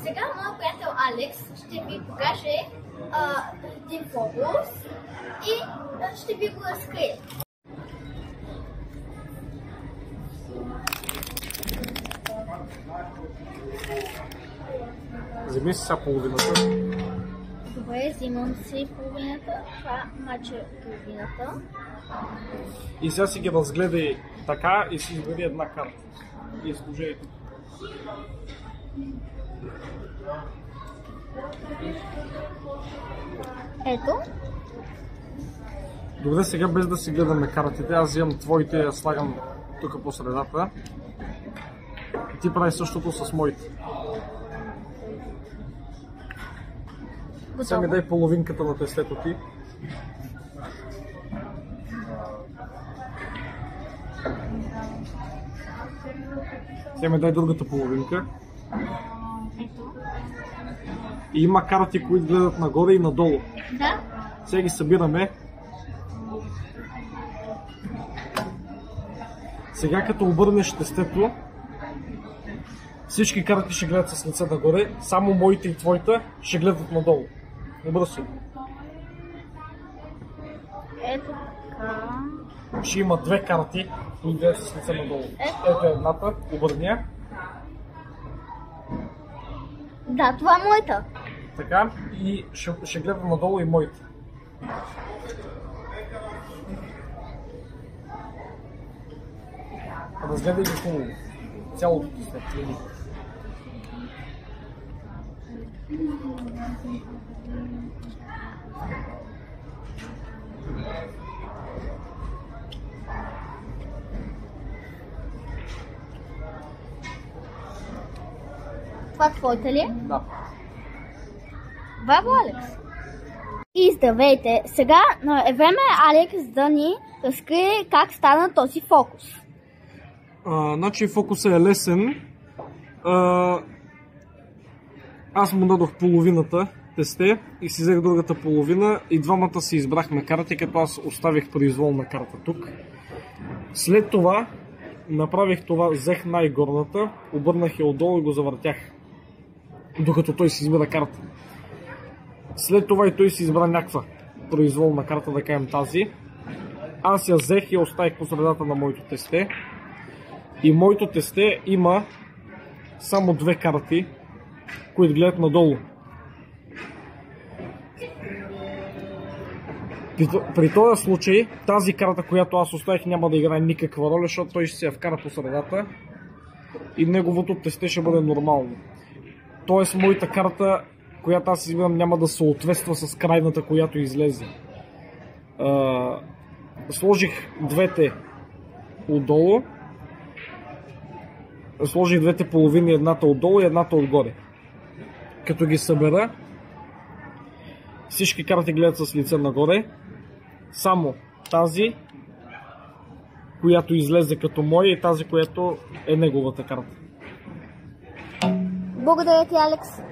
Сега моят приятел Алекс ще ви покаже един фокус и ще ви го разкрие. Вземи си сега половината. Добре, взимам си половината. Това мача половината. И сега си ги разгледай така и си избери една карта. И сложи тук. Ето. Добре, сега без да си гледаме картите, аз взимам твоите и я слагам тук по средата. И ти прави същото с моите. Сега ми дай половинката на тестето ти. Сега ми дай другата половинка. И има карти, които гледат нагоре и надолу. Да. Сега ги събираме. Сега като обърнеш тестето, всички карти ще гледат с лице нагоре, само моите и твоите ще гледат надолу. Обръщай. Ето така. Ще има две карти, които гледат с лице надолу. Ето едната, обърня. Да, това е моята. Така, и ще гледам надолу и моите. Разгледай ги хубаво. Цялото ти след следи. Това твоята ли е? Да. Браво, Алекс! И здравейте! Сега е време Алекс да ни разкрие как стана този фокус. Значи фокусът е лесен. Аз му дадох половината тесте и си взех другата половина и двамата си избрахме карти, като аз оставих произволна карта тук. След това направих това, взех най-горната, обърнах я отдолу и го завъртях, докато той си избира карта. След това и той си избра някаква произволна карта, да кажем тази. Аз я взех и я оставих по средата на моето тесте. И моето тесте има само две карти, които гледат надолу. При този случай, тази карта, която аз оставих, няма да играе никаква роля, защото той ще се я вкара по средата и неговото тесте ще бъде нормално. Тоест, моята карта, която аз избирам, няма да съответства с крайната, която излезе. Сложих двете отдолу. Сложих двете половини, едната отдолу и едната отгоре. Като ги събера, всички карти гледат с лице нагоре. Само тази, която излезе като моя, и тази, която е неговата карта. Благодаря ти, Алекс.